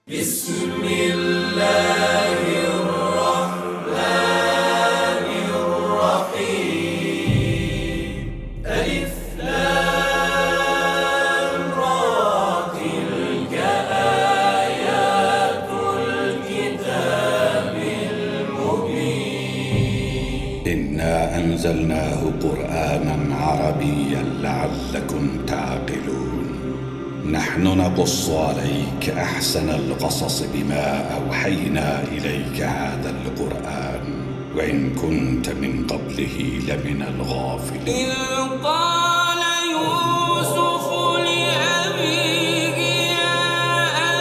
بسم الله الرحمن الرحيم ألف لام را تلك آيات الكتاب المبين إنا أنزلناه قرآنا عربيا لعلكم تعقلون نحن نقص عليك أحسن القصص بما أوحينا إليك هذا القرآن وإن كنت من قبله لمن الغافلين إذ قال يوسف لأبيه يا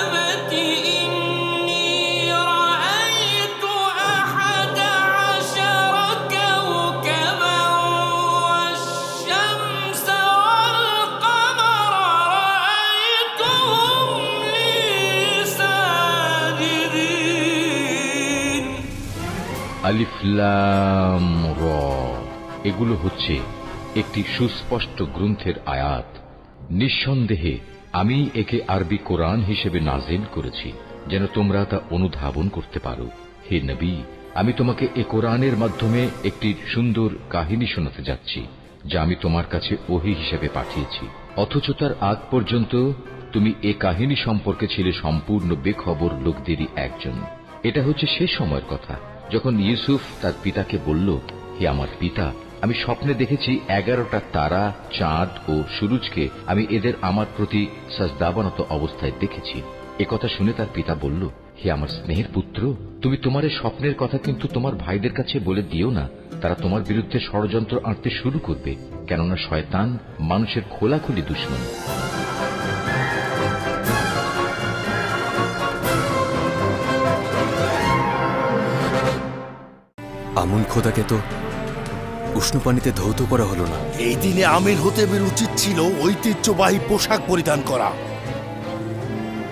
أبت إني رأيت 11 كوكبا والشمس والقمر رأيتهم لي ساجدين আলিফ লাম র এগুলো হচ্ছে একটি সুস্পষ্ট গ্রন্থের আয়াত। নিঃসন্দেহে আমি একে আরবি কোরআন হিসেবে নাজিল করেছি যেন তোমরা তা অনুধাবন করতে পারো। হে নবী, আমি তোমাকে এ কোরআনের মাধ্যমে একটি সুন্দর কাহিনী শোনাতে যাচ্ছি যা আমি তোমার কাছে ওহী হিসেবে পাঠিয়েছি, অথচ তার আগ পর্যন্ত তুমি এ কাহিনী সম্পর্কে ছিলে সম্পূর্ণ বেখবর লোকদেরই একজন। এটা হচ্ছে সে সময়ের কথা যখন ইউসুফ তার পিতাকে বলল, হে আমার পিতা, আমি স্বপ্নে দেখেছি 11টা তারা, চাঁদ ও সূরজকে আমি এদের আমার প্রতি সাজদাবনত অবস্থায় দেখেছি। একথা শুনে তার পিতা বলল, হে আমার স্নেহের পুত্র, তুমি তোমার এই স্বপ্নের কথা কিন্তু তোমার ভাইদের কাছে বলে দিও না, তারা তোমার বিরুদ্ধে ষড়যন্ত্র আঁটতে শুরু করবে, কেননা শয়তান মানুষের খোলাখুলি দুশমন। আমুল খোদাকে তো উষ্ণ পানিতে ধৌত করা হলো না। এই দিনে আমির হতেবের উচিত ছিল ঐতিহ্যবাহী পোশাক পরিধান করা।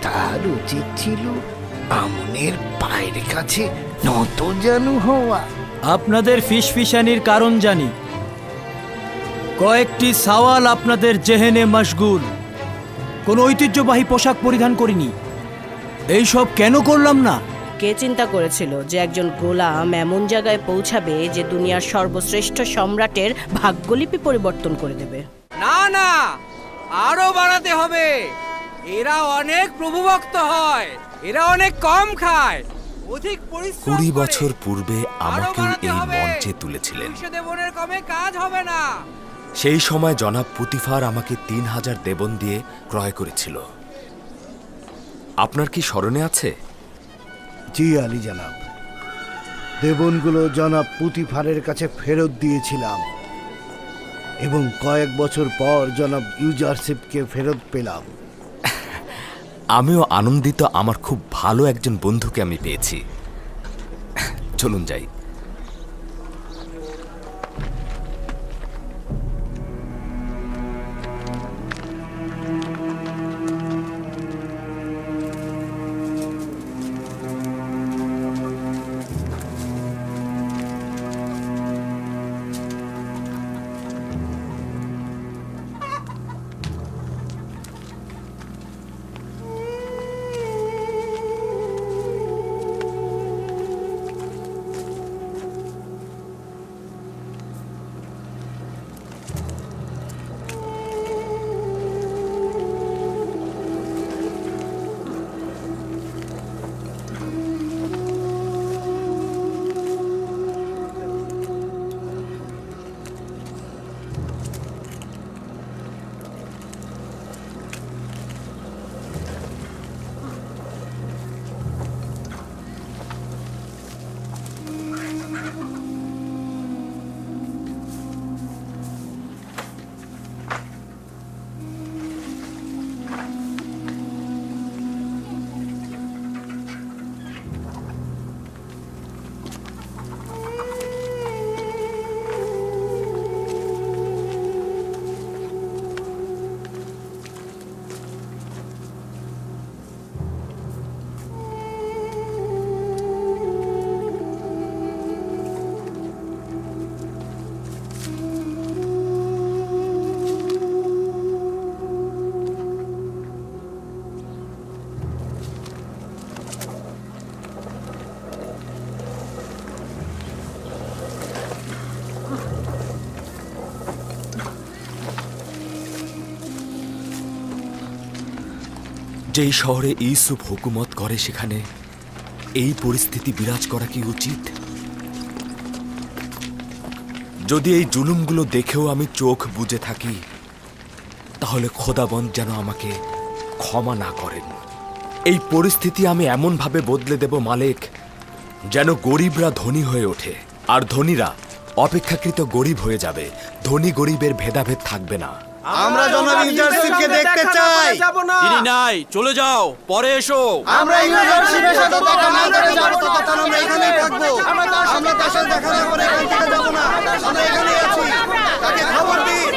তার উচিত ছিল আমনের পায়ের কাছে নতজানু হওয়া। আপনাদের ফিসফিসানির কারণ জানি, কয়েকটি সওয়াল আপনাদের জেহেনে মশগুল। কোন ঐতিহ্যবাহী পোশাক পরিধান করিনি। এইসব কেন করলাম না? কে চিন্তা করেছিল যে একজন গোলাম এমন জায়গায় পৌঁছাবে যে দুনিয়ার সর্বশ্রেষ্ঠ সম্রাটের ভাগ্যলিপি পরিবর্তন করে দেবে? না না, আরো বাড়াতে হবে। এরা অনেক প্রভুভক্ত হয়, এরা অনেক কম খায়, অধিক পরিশ্রম 20 করে। বছর পূর্বে আরো আমাকে বাড়াতে এই হবে। মঞ্চে তুলেছিলেন। 200 দেবনের কমে কাজ হবে না। সেই সময় জনাব পুতিফার আমাকে 3000 দেবন দিয়ে ক্রয় করেছিল। আপনার কি স্মরণে আছে? জি আলী জনাব, দেবনগুলো জনাব পুতিফারের কাছে ফেরত দিয়েছিলাম এবং কয়েক বছর পর জনাব ইউজারশিপকে ফেরত পেলাম। আমিও আনন্দিত, আমার খুব ভালো একজন বন্ধুকে আমি পেয়েছি। চলুন যাই। যেই শহরে ইউসুফ হুকুমত করে সেখানে এই পরিস্থিতি বিরাজ করা কি উচিত? যদি এই জুলুমগুলো দেখেও আমি চোখ বুজে থাকি, তাহলে খোদাবন্দ যেন আমাকে ক্ষমা না করেন। এই পরিস্থিতি আমি এমনভাবে বদলে দেব মালিক, যেন গরিবরা ধনী হয়ে ওঠে আর ধনীরা অপেক্ষাকৃত গরিব হয়ে যাবে। ধনী গরিবের ভেদাভেদ থাকবে না। আমরা জনাব ইউজারশিপকে দেখতে চাই। তিনি নাই, চলে যাও, পরে এসো। আমরা ইউজারশিপের সাথে দেখা না করে যাব ততক্ষণ আমরা এখানেই থাকবো। আমরা তার সাথে দেখা না করে এখান থেকে যাব না। আমরা এখানেই আছি, তাকে খবর দিন।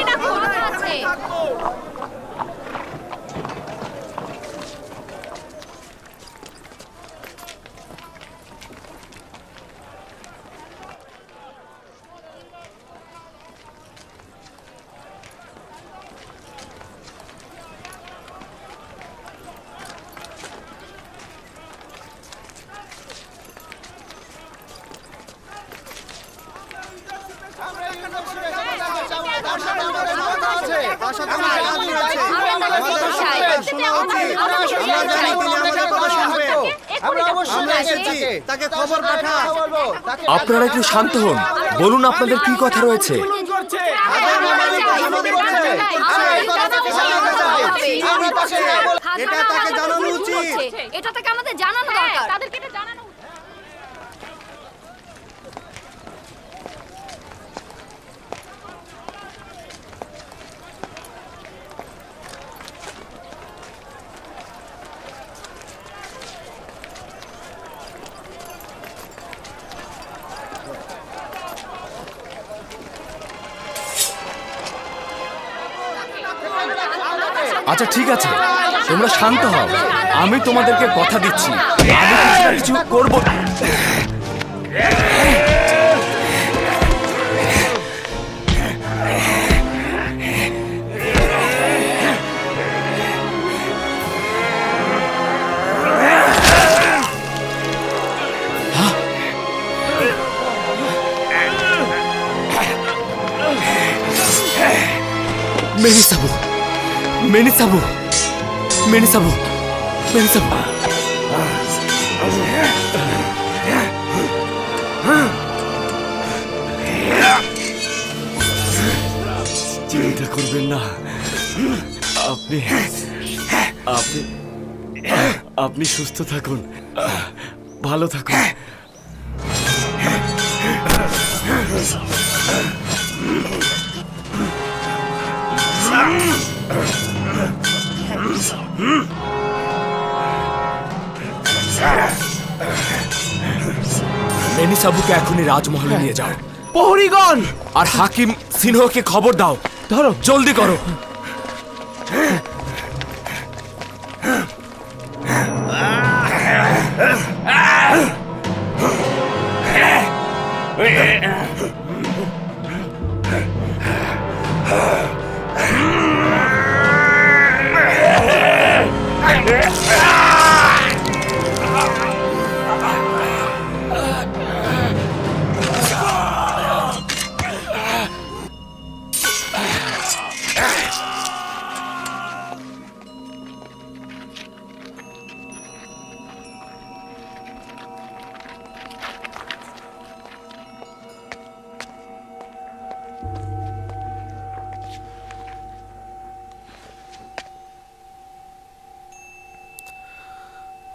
আপনারা একটু শান্ত হন, বলুন আপনাদের কি কথা রয়েছে। এটা তাকে জানানো উচিত। এটা তাকে আমাদের জানানো দরকার। তাদেরকে এটা জানানো উচিত। আচ্ছা ঠিক আছে, তোমরা শান্ত হও। আমি তোমাদেরকে কথা দিচ্ছি, আমি কিছু না কিছু করব। মেনিসাবু, মেনিসাবু, মেনিসাবু, মেনিসাবু। চিন্তা করবেন না, আপনি আপনি আপনি সুস্থ থাকুন, ভালো থাকুন। মেনিসাবুকে এখনই রাজমহলে নিয়ে যাও। প্রহরীগণ, আর হাকিম সিনহকে খবর দাও, ধরো, জলদি করো।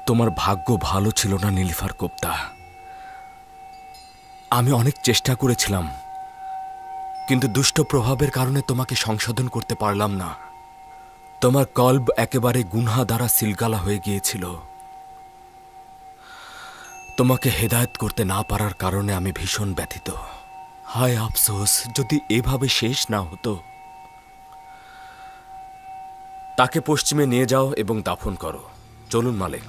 তোমার ভাগ্য ভালো ছিল না নীলিফার কোপ্তা। আমি অনেক চেষ্টা করেছিলাম, কিন্তু দুষ্ট প্রভাবের কারণে তোমাকে সংশোধন করতে পারলাম না। তোমার কল্ব একেবারে গুনহা দ্বারা সিলগালা হয়ে গিয়েছিল। তোমাকে হেদায়েত করতে না পারার কারণে আমি ভীষণ ব্যথিত। হায় আফসোস, যদি এভাবে শেষ না হতো। তাকে পশ্চিমে নিয়ে যাও এবং দাফন করো। চলুন মালিক।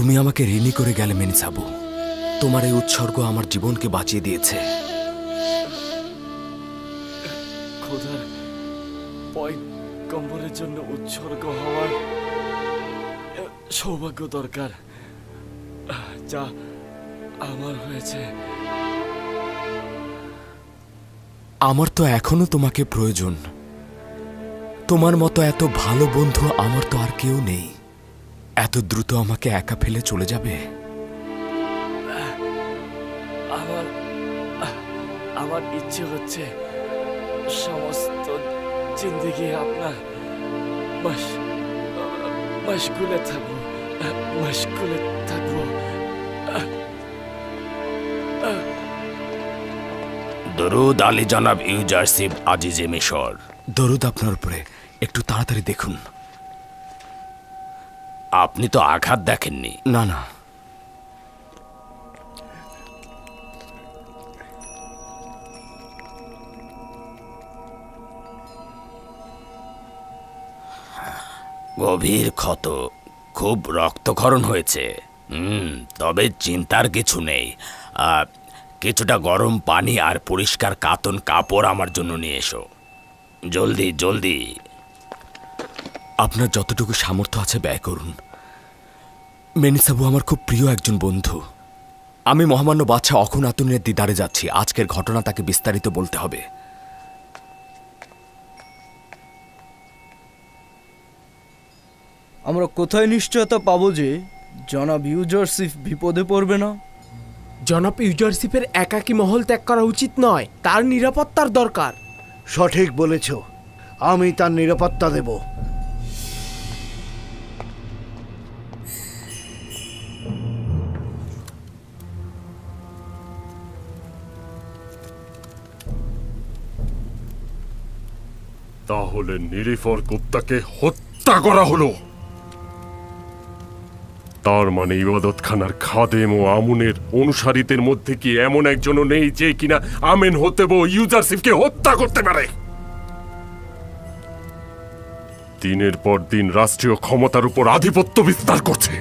তুমি আমাকে ঋণী করে গেলে মেনিসাবু। তোমার এই উৎসর্গ আমার জীবনকে বাঁচিয়ে দিয়েছে। খোদার পয়গম্বরের জন্য উৎসর্গ হওয়ার সৌভাগ্য দরকার, যা আমার হয়েছে। আমার তো এখনো তোমাকে প্রয়োজন। তোমার মতো এত ভালো বন্ধু আমার তো আর কেউ নেই। এত দ্রুত আমাকে একা ফেলে চলে যাবে? আমার ইচ্ছে হচ্ছে সমস্ত জিন্দেগি আপনার মশগুলে থাকবো, মশগুলে থাকবো। দরুদ আলী জনাব ইউজারশিপ আজিজে মিশর। দরুদ আপনার উপরে। একটু তাড়াতাড়ি দেখুন। আপনি তো আঘাত দেখেননি? না না, গভীর ক্ষত, খুব রক্তক্ষরণ হয়েছে। তবে চিন্তার কিছু নেই। কিছুটা গরম পানি আর পরিষ্কার কাতন কাপড় আমার জন্য নিয়ে এসো, জলদি জলদি। আপনার যতটুকু সামর্থ্য আছে ব্যয় করুন। মেনিসাবু আমার খুব প্রিয় একজন বন্ধু। আমি মহামান্য বাদশাহ অখুনাতুনের দিদারে যাচ্ছি। আজকের ঘটনা তাকে বিস্তারিত বলতে হবে। আমরা কোথায় নিশ্চয়তা পাবো যে জনাব ইউজারশিপ বিপদে পড়বে না? জনাব ইউজারশিপের একাকী মহল ত্যাগ করা উচিত নয়, তার নিরাপত্তার দরকার। সঠিক বলেছ, আমি তার নিরাপত্তা দেব। তাহলে নিরিফর গুপ্তাকে হত্যা করা হলো। তার মানে ইবাদতখানার খাদেম ও আমুনের অনুসারীদের মধ্যে কি এমন একজনও নেই যে কিনা আমেন হতেব ইউজারশিপকে হত্যা করতে পারে? দিনের পর দিন রাষ্ট্রীয় ক্ষমতার উপর আধিপত্য বিস্তার করছে।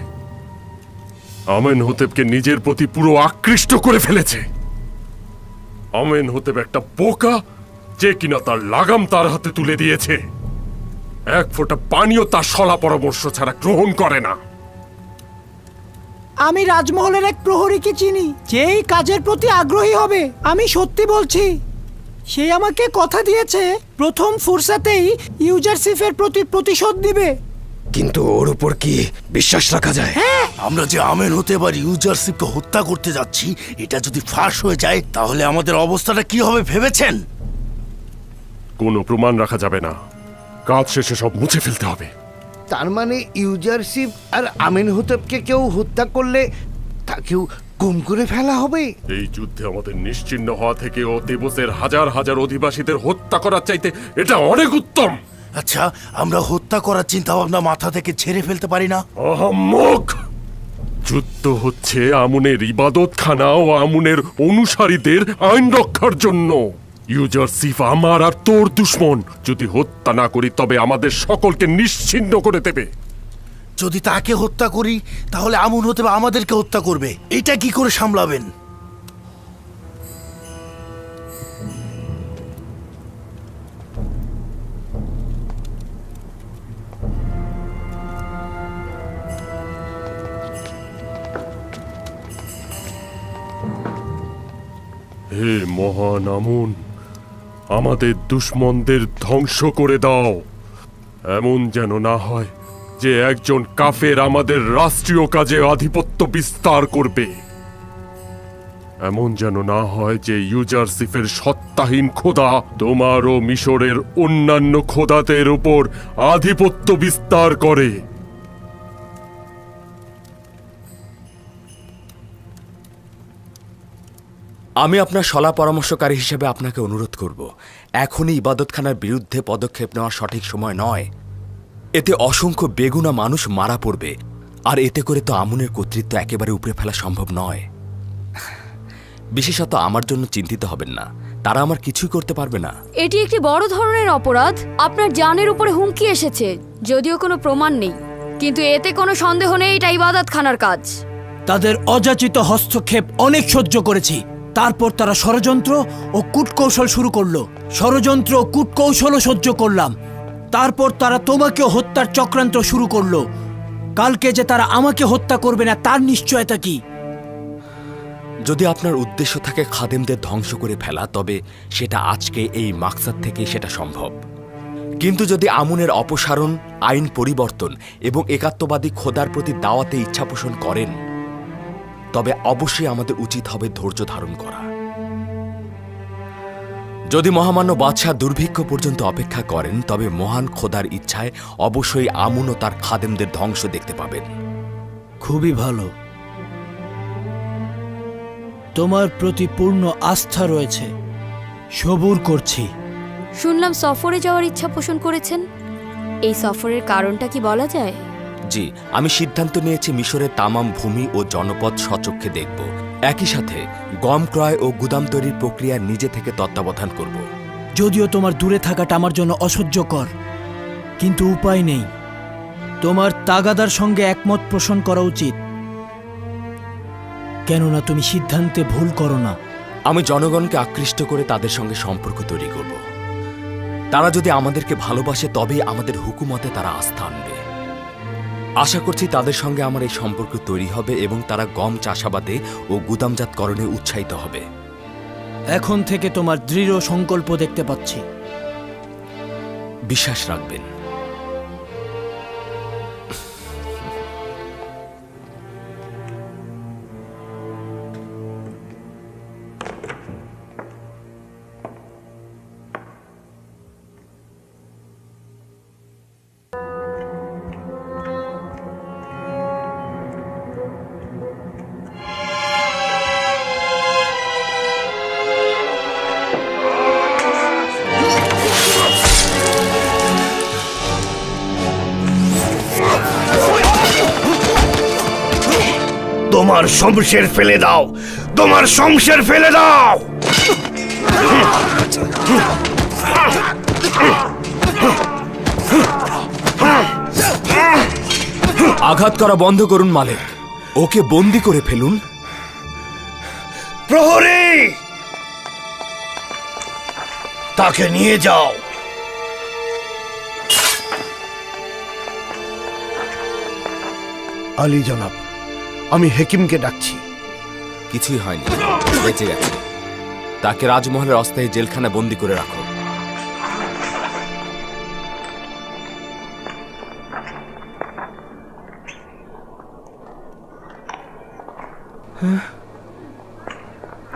আমেন হতেবকে নিজের প্রতি পুরো আকৃষ্ট করে ফেলেছে। আমেন হতেব একটা বোকা যে কিনা তার লাগাম তার হাতে তুলে দিয়েছে। এক ফোঁটা পানিও তার সলা পরামর্শ ছাড়া গ্রহণ করে না। আমি রাজমহলের এক প্রহরীকে চিনি, যেই কাজের প্রতি আগ্রহী হবে। আমি সত্যি বলছি, সে আমাকে কথা দিয়েছে প্রথম ফুরসাতেই ইউজারশিপের প্রতি প্রতিশোধ দিবে। কিন্তু ওর উপর কি বিশ্বাস রাখা যায়? হ্যাঁ, আমরা যে আমেন হতে এবার ইউজারশিপকে হত্যা করতে যাচ্ছি, এটা যদি ফাঁস হয়ে যায় তাহলে আমাদের অবস্থাটা কি হবে ভেবেছেন? কোনো প্রমাণ রাখা যাবে না। কাজ শেষে সব মুছে ফেলতে হবে। তার মানে ইউজারশিপ আর আমেন হতেবকে কেউ হত্যা করলে তাকেও গুম করে ফেলা হবে? এই যুদ্ধে আমাদের নিশ্চিহ্ন হওয়া থেকে ও তেবসের হাজার হাজার অধিবাসীদের হত্যা করার চাইতে এটা অনেক উত্তম। আচ্ছা, আমরা হত্যা করার চিন্তা ভাবনা মাথা থেকে ছেড়ে ফেলতে পারি না? আহাম্মক! যুদ্ধ হচ্ছে আমুনের ইবাদতখানা ও আমুনের অনুসারীদের আইন রক্ষার জন্য। ইউজারশিপ আমার আর তোর দুশ্মন। যদি হত্যা না করি তবে আমাদের সকলকে নিশ্চিহ্ন করে দেবে। যদি তাকে হত্যা করি তাহলে আমুন হতে আমাদেরকে হত্যা করবে। এটা কি করে সামলাবেন? হে মহান আমুন, আমাদের দুশ্মনদের ধ্বংস করে দাও। এমন যেন না হয় যে একজন কাফের আমাদের রাষ্ট্রীয় কাজে আধিপত্য বিস্তার করবে। এমন যেন না হয় যে ইউজারশিপের সত্তাহীন খোদা তোমার ও মিশরের অন্যান্য খোদাদের উপর আধিপত্য বিস্তার করে। আমি আপনার সলা পরামর্শকারী হিসেবে আপনাকে অনুরোধ করব, এখনই ইবাদতখানার বিরুদ্ধে পদক্ষেপ নেওয়ার সঠিক সময় নয়। এতে অসংখ্য বেগুনা মানুষ মারা পড়বে, আর এতে করে তো আমুনের কর্তৃত্ব একেবারে উপড়ে ফেলা সম্ভব নয়। বিশেষত আমার জন্য চিন্তিত হবেন না, তারা আমার কিছুই করতে পারবে না। এটি একটি বড় ধরনের অপরাধ। আপনার জানের উপরে হুমকি এসেছে, যদিও কোনো প্রমাণ নেই, কিন্তু এতে কোনো সন্দেহ নেই এটা ইবাদতখানার কাজ। তাদের অযাচিত হস্তক্ষেপ অনেক সহ্য করেছি, তারপর তারা ষড়যন্ত্র ও কূটকৌশল শুরু করলো। ষড়যন্ত্র ও কূটকৌশলও সহ্য করলাম, তারপর তারা তোমাকেও হত্যার চক্রান্ত শুরু করলো। কালকে যে তারা আমাকে হত্যা করবে না তার নিশ্চয়তা কি? যদি আপনার উদ্দেশ্য থাকে খাদেমদের ধ্বংস করে ফেলা, তবে সেটা আজকে এই মাকসাদ থেকে সেটা সম্ভব। কিন্তু যদি আমুনের অপসারণ, আইন পরিবর্তন এবং একাত্মবাদী খোদার প্রতি দাওয়াতে ইচ্ছা পোষণ করেন, তবে অবশ্যই আমাদের উচিত হবে ধৈর্য ধারণ করা। যদি মহামান্য বাদশাহ দুর্ভিক্ষ পর্যন্ত অপেক্ষা করেন, তবে মহান খোদার ইচ্ছায় অবশ্যই আমুন ও তার খাদেমদের ধ্বংস দেখতে পাবেন। খুবই ভালো, তোমার প্রতি পূর্ণ আস্থা রয়েছে, সবুর করছি। শুনলাম সফরে যাওয়ার ইচ্ছা পোষণ করেছেন, এই সফরের কারণটা কি বলা যায়? জি, আমি সিদ্ধান্ত নিয়েছি মিশরের তামাম ভূমি ও জনপদ স্বচক্ষে দেখব। একই সাথে গম ক্রয় ও গুদাম তৈরির প্রক্রিয়া নিজে থেকে তত্ত্বাবধান করব। যদিও তোমার দূরে থাকাটা আমার জন্য অসহ্যকর, কিন্তু উপায় নেই। তোমার তাগাদার সঙ্গে একমত পোষণ করা উচিত, কেননা তুমি সিদ্ধান্তে ভুল করো না। আমি জনগণকে আকৃষ্ট করে তাদের সঙ্গে সম্পর্ক তৈরি করব। তারা যদি আমাদেরকে ভালোবাসে, তবেই আমাদের হুকুমতে তারা আস্থা আনবে। আশা করছি তাদের সঙ্গে আমার এই সম্পর্ক তৈরি হবে এবং তারা গম চাষাবাদে ও গুদামজাতকরণে উৎসাহিত হবে। এখন থেকে তোমার দৃঢ় সংকল্প দেখতে পাচ্ছি। বিশ্বাস রাখবেন। তোমার শমশের ফেলে দাও, তোমার শমশের ফেলে দাও। আঘাত করা বন্ধ করুন মালিক, ওকে বন্দি করে ফেলুন। প্রহরী, তাকে নিয়ে যাও। আলী জনাব, আমি হেকিমকে ডাকছি। কিছুই হয়নি, বেঁচে গেছে। তাকে রাজমহলের অস্থায়ী জেলখানা বন্দি করে রাখো।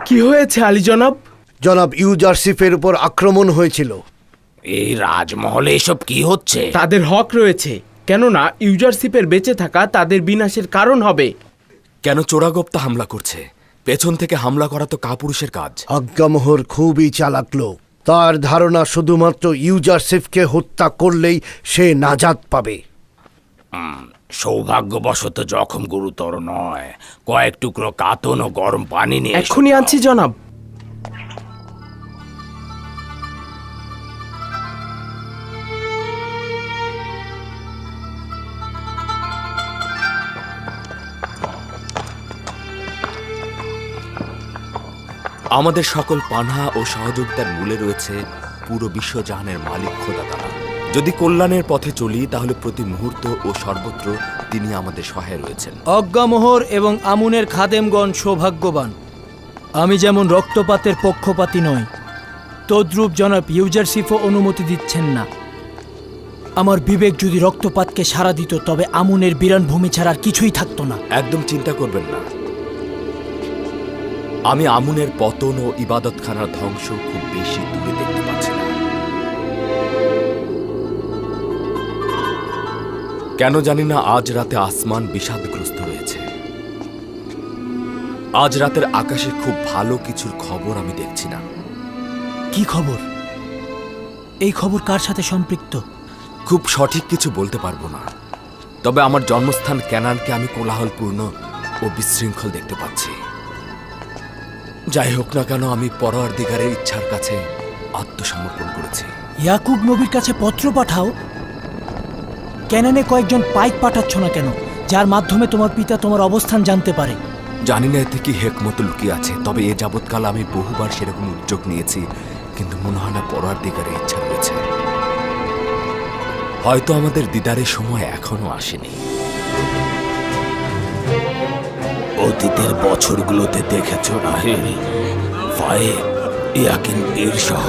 কি হয়েছে আলী জনাব? জনাব ইউজারশিপের উপর আক্রমণ হয়েছিল। এই রাজমহলে এসব কি হচ্ছে? তাদের হক রয়েছে, কেননা ইউজারশিপের বেঁচে থাকা তাদের বিনাশের কারণ হবে। কেন চোরাগোপ্তা হামলা করছে? পেছন থেকে হামলা করা তো কাপুরুষের কাজ। আজ্ঞামোহর খুবই চালাক লোক। তার ধারণা শুধুমাত্র ইউজারশিপকে হত্যা করলেই সে নাজাত পাবে। সৌভাগ্যবশত জখম গুরুতর নয়। কয়েক টুকরো কাতন ও গরম পানি নিয়ে এক্ষুনি আনছি জনাব। আমাদের সকল পানাহা ও সহযোগিতার মূলে রয়েছে পুরো বিশ্বজাহানের মালিক খোদা তাআলা। যদি কল্যাণের পথে চলি, তাহলে প্রতি মুহূর্ত ও সর্বত্র তিনি আমাদের সহায় রয়েছেন। অজ্ঞামোহর এবং আমুনের খাদেমগণ সৌভাগ্যবান। আমি যেমন রক্তপাতের পক্ষপাতী নই, তদ্রূপ জনাব ইউজারশিপও অনুমতি দিচ্ছেন না। আমার বিবেক যদি রক্তপাতকে সাড়া দিত, তবে আমুনের বিরান ভূমি ছাড়া আর কিছুই থাকতো না। একদম চিন্তা করবেন না, আমি আমুনের পতন ও ইবাদতখানার ধ্বংস খুব বেশি দূরে দেখতে পাচ্ছি না। কেন জানি না আজ রাতে আসমান বিষাদগ্রস্ত রয়েছে। আজ রাতের আকাশে খুব ভালো কিছুর খবর আমি দেখছি না। কি খবর? এই খবর কার সাথে সম্পৃক্ত? খুব সঠিক কিছু বলতে পারবো না, তবে আমার জন্মস্থান ক্যানানকে আমি কোলাহলপূর্ণ ও বিশৃঙ্খল দেখতে পাচ্ছি। যাই হোক না কেন, আমি পরওয়ারদিগারের ইচ্ছার কাছে আত্মসমর্পণ করেছি। ইয়াকুব নবীর কাছে পত্র পাঠাও। ক্যাননে কয়েকজন পাইক পাঠাচ্ছ না কেন, যার মাধ্যমে তোমার পিতা তোমার অবস্থান জানতে পারে? জানি না এতে কি হেকমত লুকিয়ে আছে, তবে এ যাবৎকাল আমি বহুবার সেরকম উদ্যোগ নিয়েছি, কিন্তু মনে হয় না পরওয়ারদিগারের ইচ্ছা রয়েছে। হয়তো আমাদের দিদারের সময় এখনো আসেনি। অতীতের বছরগুলোতে দেখেছ রাহেল, ফায়ে ইয়াকিন এর সহ